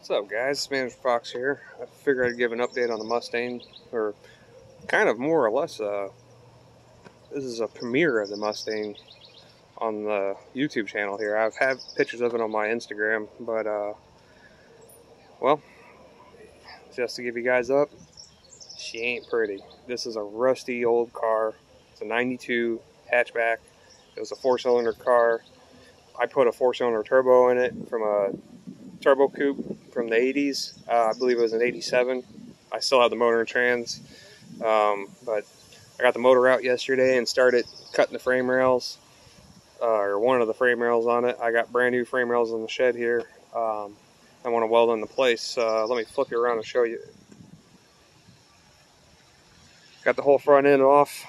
What's up, guys? It's Vanishingfox here. I figured I'd give an update on the Mustang, or kind of more or less, this is a premiere of the Mustang on the YouTube channel here. I've had pictures of it on my Instagram, but, well, just to give you guys up, she ain't pretty. This is a rusty old car. It's a 92 hatchback. It was a 4-cylinder car. I put a 4-cylinder turbo in it from a turbo coupe from the 80s. I believe it was an 87. I still have the motor and trans, but I got the motor out yesterday and started cutting the frame rails, or one of the frame rails on it. I got brand new frame rails in the shed here. I want to weld into place. Let me flip you around and show you. Got the whole front end off.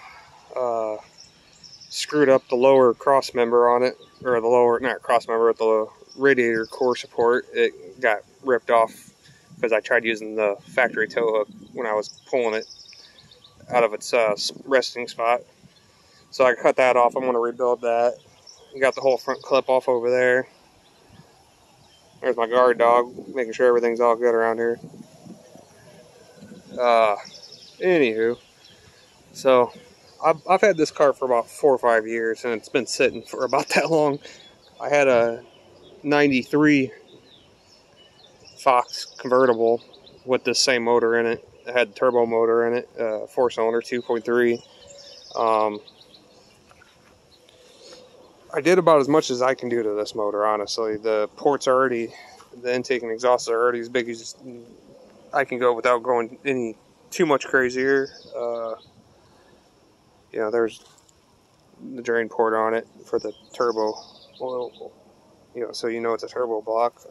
Screwed up the lower cross member on it, or the lower, not cross member, but the radiator core support. It got ripped off because I tried using the factory tow hook when I was pulling it out of its resting spot. So I cut that off. I'm going to rebuild that. Got the whole front clip off over there. There's my guard dog, making sure everything's all good around here. Anywho, so I've had this car for about 4 or 5 years, and it's been sitting for about that long. I had a 93 Fox convertible with this same motor in it. It had turbo motor in it, 4-cylinder, 2.3. I did about as much as I can do to this motor, honestly. The ports are already, the intake and exhaust are already as big as I can go without going any too much crazier. You know, there's the drain port on it for the turbo oil, you know, so you know it's a turbo block.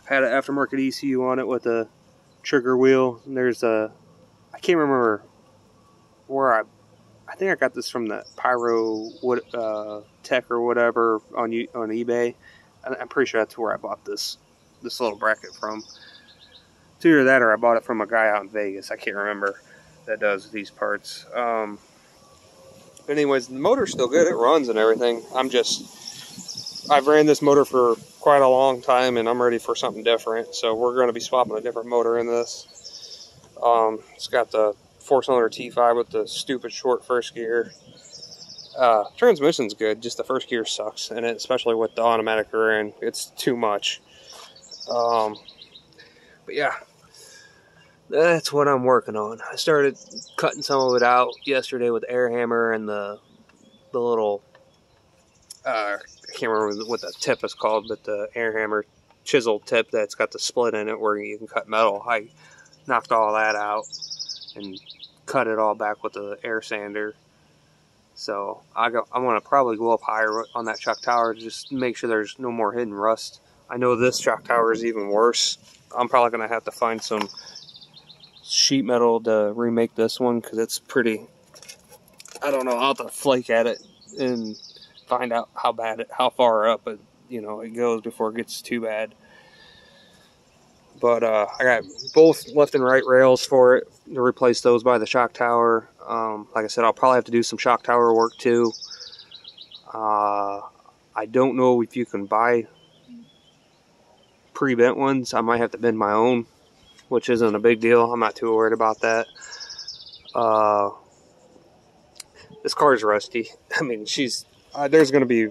Had an aftermarket ECU on it with a trigger wheel. And there's a, I can't remember where I think I got this from the Pyro Tech or whatever on eBay. I'm pretty sure that's where I bought this little bracket from. It's either that or I bought it from a guy out in Vegas. I can't remember, that does these parts. But anyways, the motor's still good. It runs and everything. I've ran this motor for quite a long time, and I'm ready for something different. So we're going to be swapping a different motor in this. It's got the 4-cylinder T5 with the stupid short first gear. Transmission's good, just the first gear sucks, and especially with the automatic rear end, it's too much. But yeah, that's what I'm working on. I started cutting some of it out yesterday with the air hammer and the little, I can't remember what the tip is called, but the air hammer chisel tip that's got the split in it where you can cut metal. I knocked all that out and cut it all back with the air sander. So I want to probably go up higher on that shock tower to just make sure there's no more hidden rust. I know this shock tower is even worse. I'm probably going to have to find some sheet metal to remake this one because it's pretty, I don't know, I'll have to flake at it and find out how far up it, you know, it goes before it gets too bad. But I got both left and right rails for it to replace those by the shock tower. Like I said, I'll probably have to do some shock tower work too. I don't know if you can buy pre-bent ones. I might have to bend my own, which isn't a big deal. I'm not too worried about that. This car is rusty. I mean, there's going to be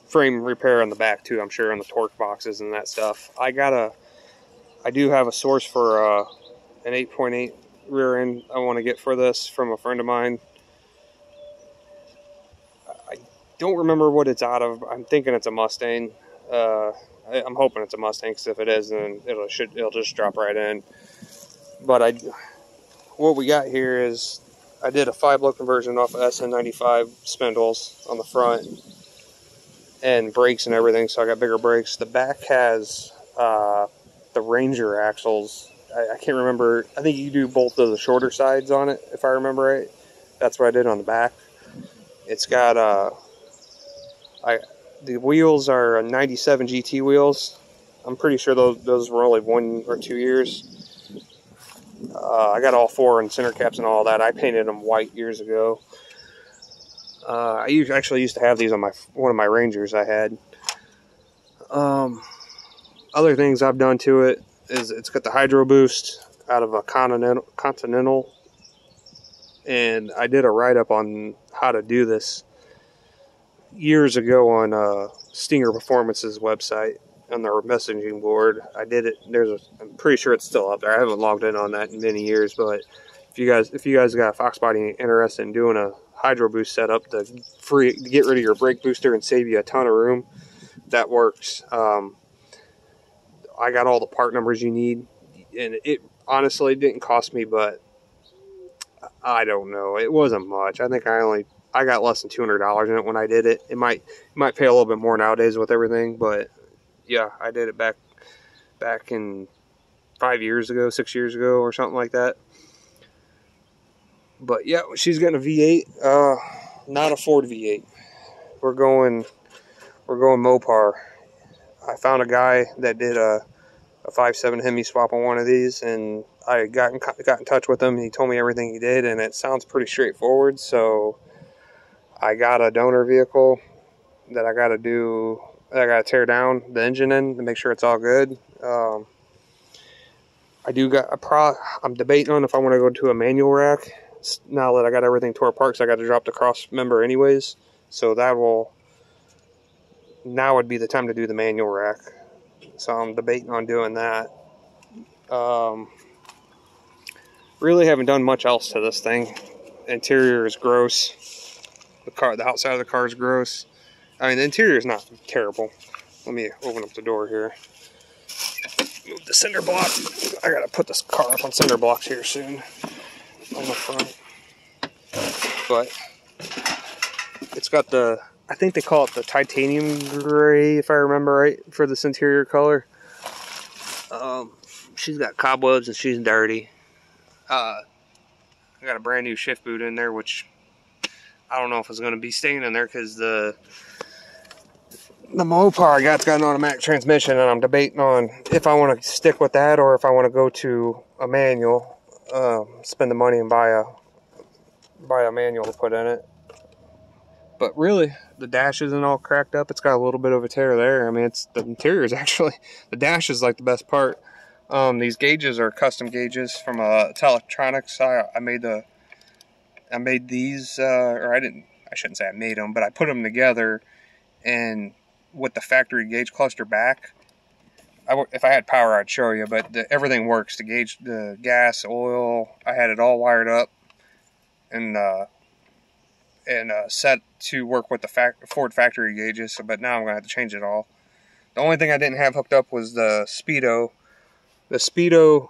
frame repair on the back too, I'm sure, on the torque boxes and that stuff. I do have a source for an 8.8 rear end I want to get for this from a friend of mine. I don't remember what it's out of. I'm thinking it's a Mustang. I'm hoping it's a Mustang, because if it is, then it'll just drop right in. But what we got here is I did a 5-blow conversion off of SN95 spindles on the front and brakes and everything, so I got bigger brakes. The back has the Ranger axles. I can't remember. I think you do both of the shorter sides on it, if I remember right. That's what I did on the back. It's got the wheels are 97 GT wheels. I'm pretty sure those were only 1 or 2 years. I got all 4 and center caps and all that. I painted them white years ago. I actually used to have these on one of my Rangers I had. Other things I've done to it, is it's got the hydro boost out of a Continental, and I did a write-up on how to do this years ago on Stinger Performance's website on their messaging board. I did it. I'm pretty sure it's still up there. I haven't logged in on that in many years, but if you guys got a Foxbody interested in doing a hydro boost setup to get rid of your brake booster and save you a ton of room, that works. I got all the part numbers you need, and it honestly didn't cost me, but I don't know. It wasn't much. I think I got less than $200 in it when I did it. It might pay a little bit more nowadays with everything, but yeah, I did it back in 6 years ago, or something like that. But yeah, she's getting a V8, not a Ford V8. We're going Mopar. I found a guy that did a 5.7 Hemi swap on one of these, and I got in touch with him, and he told me everything he did, and it sounds pretty straightforward. So I got a donor vehicle that I got to tear down the engine in to make sure it's all good. I'm debating on if I want to go to a manual rack now that I got everything tore apart, because I got to drop the cross member anyways. So now would be the time to do the manual rack. So I'm debating on doing that. Really haven't done much else to this thing. Interior is gross. The outside of the car is gross. I mean, the interior is not terrible. Let me open up the door here. Move the cinder block. I gotta put this car up on cinder blocks here soon on the front. But it's got I think they call it the titanium gray, if I remember right, for this interior color. She's got cobwebs and she's dirty. I got a brand new shift boot in there, which I don't know if it's going to be staying in there, because the Mopar I got's got an automatic transmission, and I'm debating on if I want to stick with that or if I want to go to a manual, spend the money and buy a manual to put in it. But really, the dash isn't all cracked up. It's got a little bit of a tear there. I mean, the interior is actually, the dash is like the best part. These gauges are custom gauges from Electronics. I made these, or I shouldn't say I made them, but I put them together, and with the factory gauge cluster back, if I had power, I'd show you, but everything works. The gauge, the gas, oil, I had it all wired up and set to work with the Ford factory gauges, but now I'm going to have to change it all. The only thing I didn't have hooked up was the Speedo. The Speedo,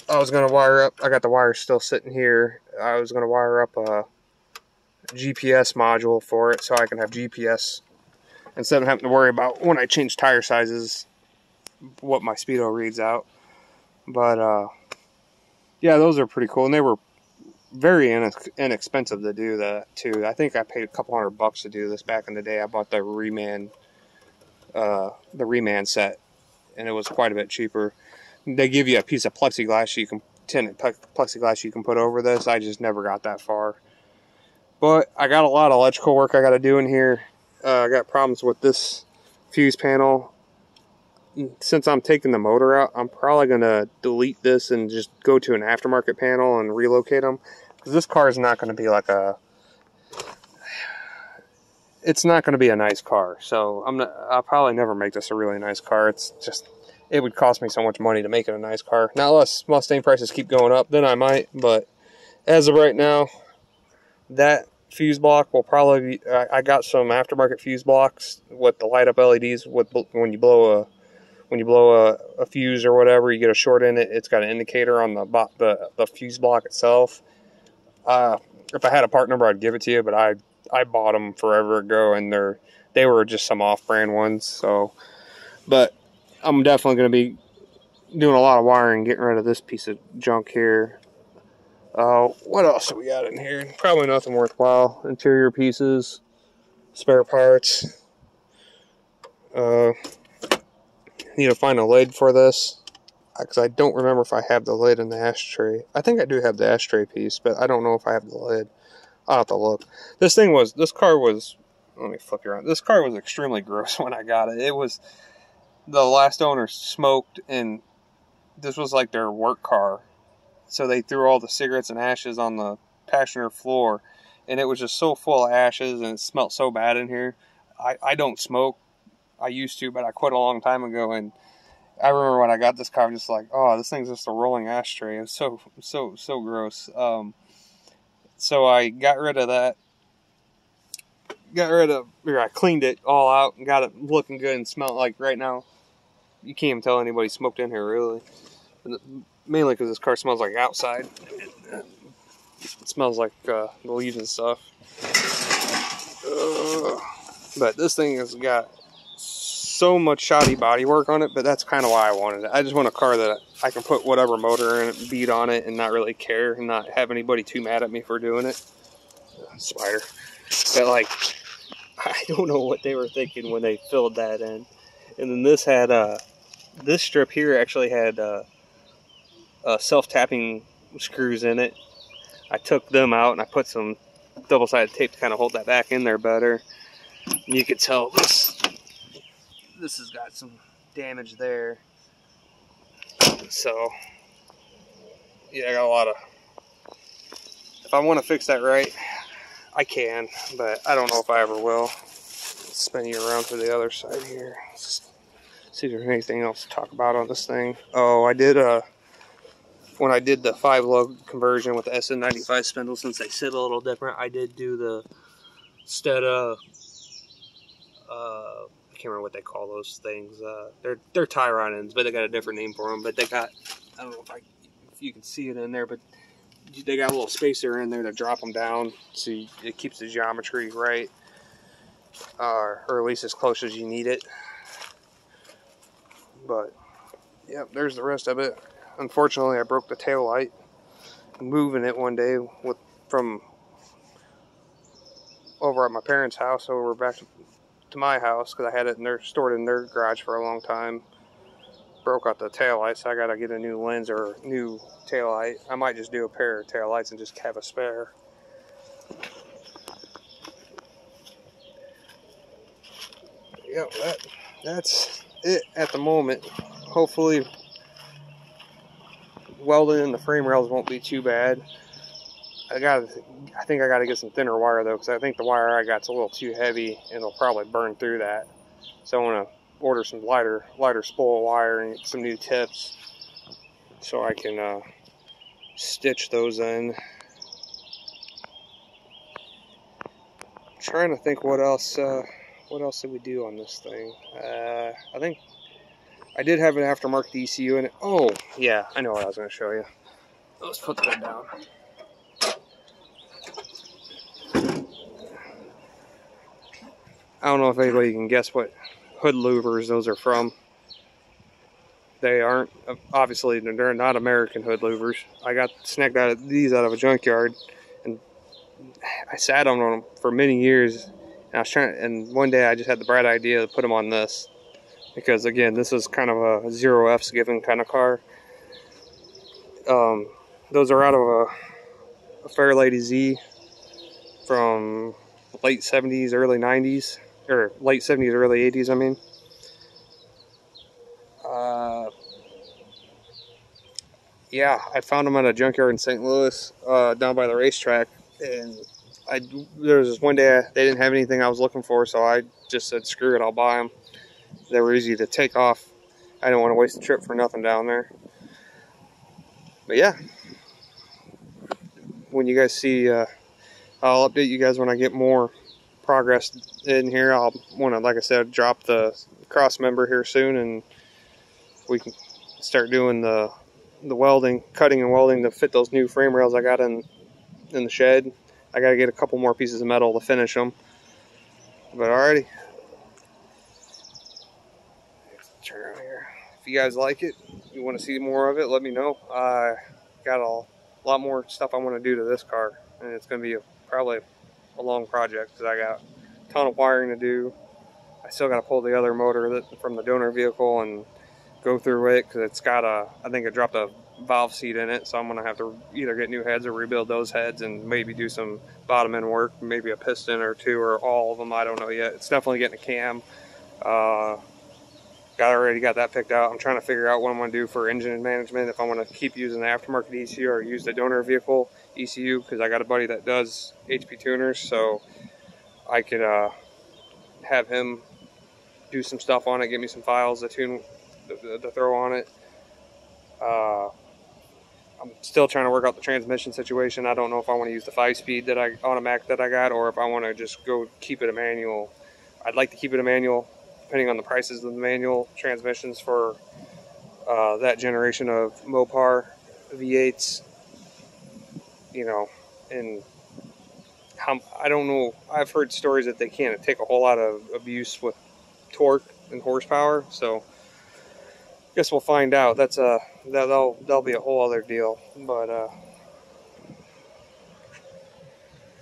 I was going to wire up. I got the wires still sitting here. I was going to wire up a GPS module for it so I can have GPS instead of having to worry about when I change tire sizes what my Speedo reads out. But yeah, those are pretty cool, and they were very inexpensive to do that too. I think I paid a couple $100 to do this back in the day. I bought the Reman set, and it was quite a bit cheaper. They give you a piece of plexiglass tinted plexiglass you can put over this. I just never got that far. But I got a lot of electrical work I got to do in here. I got problems with this fuse panel. Since I'm taking the motor out, I'm probably going to delete this and just go to an aftermarket panel and relocate them. Because this car is not going to be like it's not going to be a nice car. So I'll probably never make this a really nice car. It's just, it would cost me so much money to make it a nice car. Now, unless Mustang prices keep going up, then I might. But as of right now, that fuse block will probably be, I got some aftermarket fuse blocks with the light up LEDs when you blow a fuse or whatever, you get a short in it. It's got an indicator on the fuse block itself. If I had a part number, I'd give it to you, but I bought them forever ago, and they were just some off-brand ones. So, but I'm definitely going to be doing a lot of wiring, getting rid of this piece of junk here. What else do we got in here? Probably nothing worthwhile. Interior pieces, spare parts. Need to find a lid for this, because I don't remember if I have the lid in the ashtray. I think I do have the ashtray piece, but I don't know if I have the lid. I'll have to look. This car was, let me flip you around. This car was extremely gross when I got it. It was, the last owner smoked, and this was like their work car. So they threw all the cigarettes and ashes on the passenger floor, and it was just so full of ashes, and it smelled so bad in here. I don't smoke. I used to, but I quit a long time ago, and I remember when I got this car, I'm just like, oh, this thing's just a rolling ashtray. It's so gross. So I got rid of that. I cleaned it all out and got it looking good and smelled like right now. You can't even tell anybody smoked in here, really. Mainly because this car smells like outside. It smells like the leaves and stuff. But this thing has got so much shoddy bodywork on it, but that's kind of why I wanted it. I just want a car that I can put whatever motor in it, beat on it, and not really care, and not have anybody too mad at me for doing it. Spider. But like, I don't know what they were thinking when they filled that in. And then this had, this strip here actually had self-tapping screws in it. I took them out and I put some double-sided tape to kind of hold that back in there better. And you could tell this has got some damage there. So, yeah, I got a lot of... If I want to fix that right, I can, but I don't know if I ever will. Let's spin you around to the other side here. Let's see if there's anything else to talk about on this thing. Oh, I did, when I did the 5-lug conversion with the SN95 spindle, since they sit a little different, I did do the Steta, I can't remember what they call those things. They're tie rod ends, but they got a different name for them. But they got, I don't know if you can see it in there, but they got a little spacer in there to drop them down, so it keeps the geometry right, or at least as close as you need it. But yep, there's the rest of it. Unfortunately, I broke the tail light moving it one day from over at my parents' house over back to my house, because I had it stored in their garage for a long time. Broke out the tail light, so I gotta get a new lens or new tail light. I might just do a pair of tail lights and just have a spare. Yep, that's it at the moment. Hopefully welding in the frame rails won't be too bad. I think I gotta get some thinner wire though, because I think the wire I got's a little too heavy and it'll probably burn through that. So I want to order some lighter spool wire and some new tips so I can stitch those in. I'm trying to think what else did we do on this thing. I think I did have an aftermarket ECU in it. Oh yeah, I know what I was going to show you. Let's put that down. I don't know if anybody can guess what hood louvers those are from. They aren't, obviously they're not American hood louvers. I got snagged these out of a junkyard, and I sat on them for many years, and I was and one day I just had the bright idea to put them on this, because again, this is kind of a 0Fs given kind of car. Those are out of a Fairlady Z from late 70s, early 90s, or late 70s, early 80s, I mean. Yeah, I found them at a junkyard in St. Louis, down by the racetrack, and there was this one day they didn't have anything I was looking for, so I just said, screw it, I'll buy them. They were easy to take off. I didn't want to waste the trip for nothing down there. But yeah, when you guys see, I'll update you guys when I get more progress in here. I'll want to, like I said, drop the cross member here soon, and we can start doing the welding, cutting and welding to fit those new frame rails I got in the shed. I got to get a couple more pieces of metal to finish them. But alrighty, turn around here. If you guys like it, you want to see more of it, let me know. I got a lot more stuff I want to do to this car, and it's going to be probably a long project, because I got a ton of wiring to do. I still got to pull the other motor from the donor vehicle and go through it, because it's got I think it dropped a valve seat in it, so I'm going to have to either get new heads or rebuild those heads, and maybe do some bottom end work, maybe a piston or two, or all of them, I don't know yet. It's definitely getting a cam. Already got that picked out. I'm trying to figure out what I'm going to do for engine management, if I want to keep using the aftermarket ECU or use the donor vehicle ECU, because I got a buddy that does HP tuners, so I could have him do some stuff on it, get me some files to tune, to throw on it. I'm still trying to work out the transmission situation. I don't know if I want to use the 5-speed automatic that I got, or if I want to just go keep it a manual. I'd like to keep it a manual, depending on the prices of the manual transmissions for that generation of Mopar V8s. You know, and I don't know. I've heard stories that they can't take a whole lot of abuse with torque and horsepower, so guess we'll find out. That'll be a whole other deal. But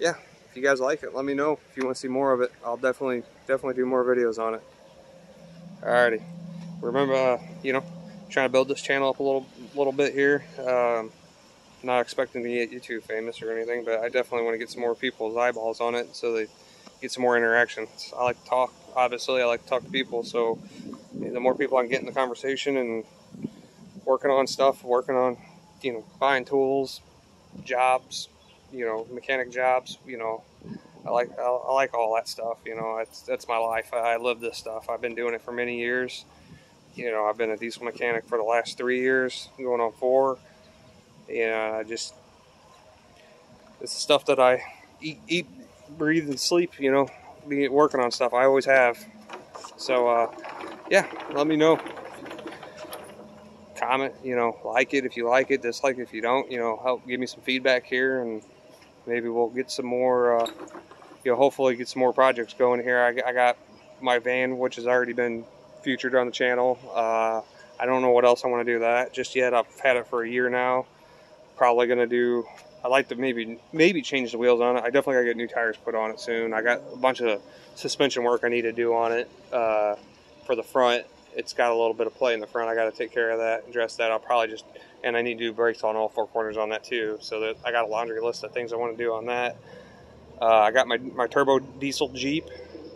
yeah, if you guys like it, let me know. If you want to see more of it, I'll definitely do more videos on it. Alrighty, remember, trying to build this channel up a little bit here. Not expecting to get YouTube famous or anything, but I definitely want to get some more people's eyeballs on it so they get some more interaction. I like to talk. Obviously, I like to talk to people, so the more people I can get in the conversation and working on stuff, working on, buying tools, jobs, mechanic jobs, I like all that stuff. That's my life. I live this stuff. I've been doing it for many years. I've been a diesel mechanic for the last 3 years, going on 4. It's the stuff that I eat, breathe, and sleep. Be working on stuff. I always have. So yeah, let me know. Comment, like it if you like it, dislike it if you don't. Help give me some feedback here, and maybe we'll get some more. Hopefully get some more projects going here. I got my van, which has already been featured on the channel. I don't know what else I want to do with that just yet. I've had it for a year now. Probably gonna do. I like to maybe change the wheels on it. I definitely gotta get new tires put on it soon. I got a bunch of suspension work I need to do on it for the front. It's got a little bit of play in the front. I got to take care of that, address that. I'll probably and I need to do brakes on all 4 corners on that too. So that I got a laundry list of things I want to do on that. I got my turbo diesel Jeep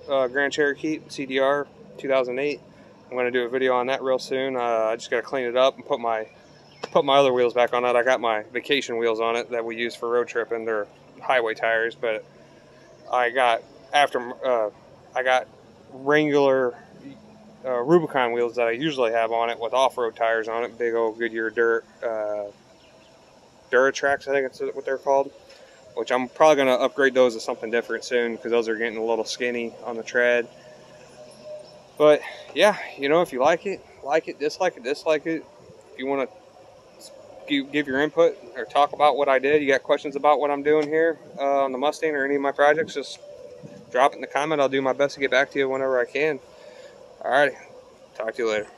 Grand Cherokee CDR 2008. I'm going to do a video on that real soon. I just got to clean it up and put my other wheels back on it. I got my vacation wheels on it that we use for road tripping. They're highway tires, but I got regular Rubicon wheels that I usually have on it with off-road tires on it. Big old Goodyear Duratrax, I think that's what they're called. Which I'm probably going to upgrade those to something different soon, because those are getting a little skinny on the tread. But yeah, if you like it, dislike it. If you want to give your input or talk about what I did, you got questions about what I'm doing here on the Mustang or any of my projects, just drop it in the comment. I'll do my best to get back to you whenever I can. Alrighty, talk to you later.